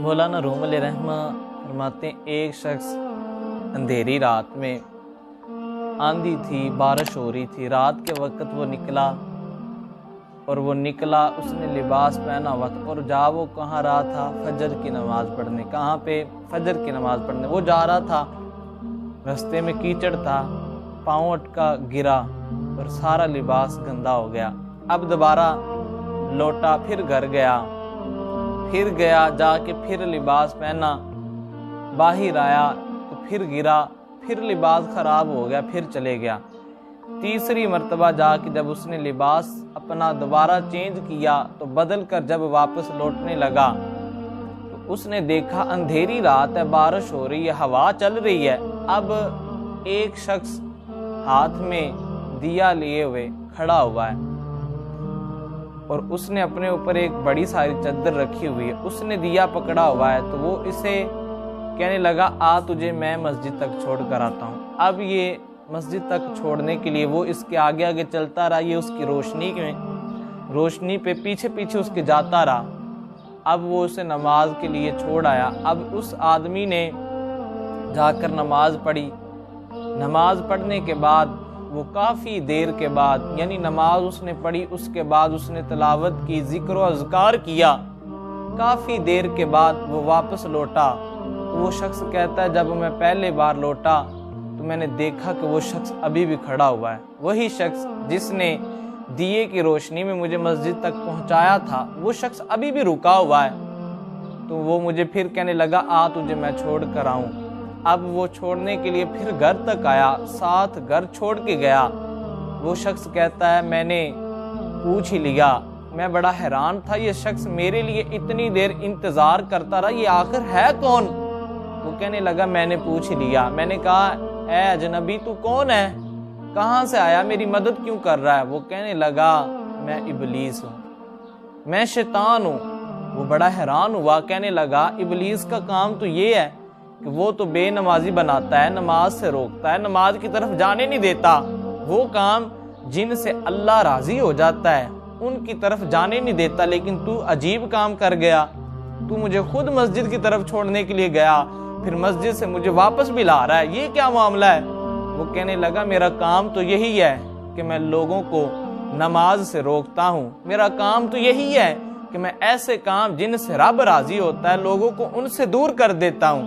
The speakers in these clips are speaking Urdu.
مولانا روم علیہ رحمہ فرماتے ہیں ایک شخص اندھیری رات میں آندھی تھی، بارش ہو رہی تھی، رات کے وقت وہ نکلا اس نے لباس پہنا ہوا تھا اور جا وہ کہاں رہا تھا؟ فجر کی نماز پڑھنے۔ کہاں پہ؟ فجر کی نماز پڑھنے وہ جا رہا تھا، رستے میں کیچڑ تھا، پاؤں اٹکا گرا اور سارا لباس گندا ہو گیا۔ اب دوبارہ لوٹا، پھر گھر گیا، جا کے پھر لباس پہنا، باہر آیا تو پھر گرا، پھر لباس خراب ہو گیا، پھر چلے گیا۔ تیسری مرتبہ جا کے جب اس نے لباس اپنا دوبارہ چینج کیا تو بدل کر جب واپس لوٹنے لگا تو اس نے دیکھا اندھیری رات ہے، بارش ہو رہی ہے، ہوا چل رہی ہے۔ اب ایک شخص ہاتھ میں دیا لیے ہوئے کھڑا ہوا ہے اور اس نے اپنے اوپر ایک بڑی ساری چادر رکھی ہوئی ہے، اس نے دیا پکڑا ہوا ہے تو وہ اسے کہنے لگا آ تجھے میں مسجد تک چھوڑ کر آتا ہوں۔ اب یہ مسجد تک چھوڑنے کے لیے وہ اس کے آگے آگے چلتا رہا، یہ اس کی روشنی پہ پیچھے اس کے جاتا رہا۔ اب وہ اسے نماز کے لیے چھوڑ آیا۔ اب اس آدمی نے جا کر نماز پڑھی۔ نماز پڑھنے کے بعد وہ کافی دیر کے بعد، یعنی نماز اس نے پڑھی، اس کے بعد اس نے تلاوت کی، ذکر و اذکار کیا۔ کافی دیر کے بعد وہ واپس لوٹا تو وہ شخص کہتا ہے جب میں پہلے بار لوٹا تو میں نے دیکھا کہ وہ شخص ابھی بھی کھڑا ہوا ہے، وہی شخص جس نے دیے کی روشنی میں مجھے مسجد تک پہنچایا تھا، وہ شخص ابھی بھی رکا ہوا ہے۔ تو وہ مجھے پھر کہنے لگا آ تجھے میں چھوڑ کر آؤں۔ اب وہ چھوڑنے کے لیے پھر گھر تک آیا، ساتھ گھر چھوڑ کے گیا۔ وہ شخص کہتا ہے میں نے پوچھ ہی لیا، میں بڑا حیران تھا، یہ شخص میرے لیے اتنی دیر انتظار کرتا رہا، یہ آخر ہے کون؟ وہ کہنے لگا میں نے پوچھ ہی لیا۔ میں نے کہا اے اجنبی تو کون ہے؟ کہاں سے آیا؟ میری مدد کیوں کر رہا ہے؟ وہ کہنے لگا میں ابلیس ہوں، میں شیطان ہوں۔ وہ بڑا حیران ہوا، کہنے لگا ابلیس کا کام تو یہ ہے کہ وہ تو بے نمازی بناتا ہے، نماز سے روکتا ہے، نماز کی طرف جانے نہیں دیتا۔ وہ کام جن سے اللہ راضی ہو جاتا ہے ان کی طرف جانے نہیں دیتا، لیکن تو عجیب کام کر گیا، تو مجھے خود مسجد کی طرف چھوڑنے کے لیے گیا، پھر مسجد سے مجھے واپس بھی لا رہا ہے، یہ کیا معاملہ ہے؟ وہ کہنے لگا میرا کام تو یہی ہے کہ میں لوگوں کو نماز سے روکتا ہوں، میرا کام تو یہی ہے کہ میں ایسے کام جن سے رب راضی ہوتا ہے لوگوں کو ان سے دور کر دیتا ہوں۔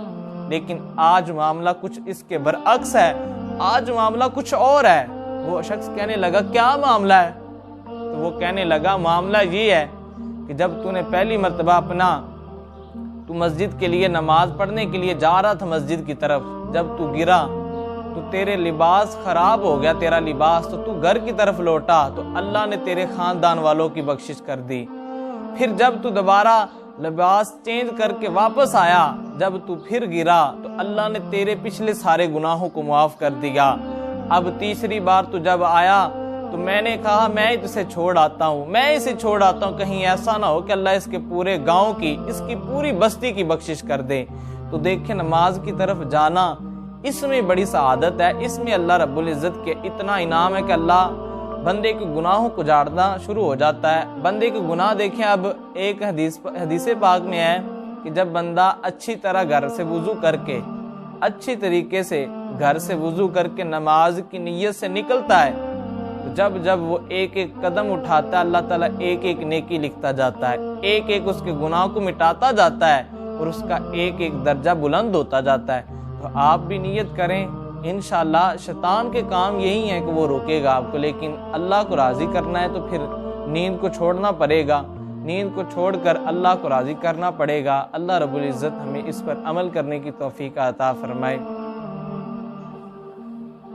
لیکن آج معاملہ کچھ اس کے برعکس ہے، آج معاملہ کچھ اور ہے۔ وہ شخص کہنے لگا کیا معاملہ ہے؟ تو وہ کہنے لگا معاملہ یہ ہے کہ جب تو نے پہلی مرتبہ تو مسجد کے لیے نماز پڑھنے کے لیے جا رہا تھا مسجد کی طرف، جب تو گرا تو تیرے لباس خراب ہو گیا، تیرا لباس تو گھر کی طرف لوٹا تو اللہ نے تیرے خاندان والوں کی بخشش کر دی۔ پھر جب تو دوبارہ لباس چینج کر کے واپس آیا، جب تو پھر گرا تو اللہ نے تیرے پچھلے سارے گناہوں کو معاف کر دیا۔ اب تیسری بار تو جب آیا تو میں نے کہا میں اسے چھوڑ آتا ہوں، کہیں ایسا نہ ہو کہ اللہ اس کے پورے گاؤں کی، اس کی پوری بستی کی بخشش کر دے۔ تو دیکھیں نماز کی طرف جانا اس میں بڑی سعادت ہے، اس میں اللہ رب العزت کے اتنا انعام ہے کہ اللہ بندے کے گناہوں کو جھاڑنا شروع ہو جاتا ہے۔ بندے کے گناہ دیکھیں، اب ایک حدیث پاک میں ہے کہ جب بندہ اچھی طرح گھر سے وضو کر کے، اچھی طریقے سے گھر سے وضو کر کے نماز کی نیت سے نکلتا ہے تو جب وہ ایک ایک قدم اٹھاتا ہے اللہ تعالیٰ ایک ایک نیکی لکھتا جاتا ہے، ایک ایک اس کے گناہ کو مٹاتا جاتا ہے اور اس کا ایک ایک درجہ بلند ہوتا جاتا ہے۔ تو آپ بھی نیت کریں، انشاءاللہ شیطان کے کام یہی ہیں کہ وہ روکے گا آپ کو، لیکن اللہ کو راضی کرنا ہے تو پھر نیند کو چھوڑنا پڑے گا، نیند کو چھوڑ کر اللہ کو راضی کرنا پڑے گا۔ اللہ رب العزت ہمیں اس پر عمل کرنے کی توفیق عطا فرمائے۔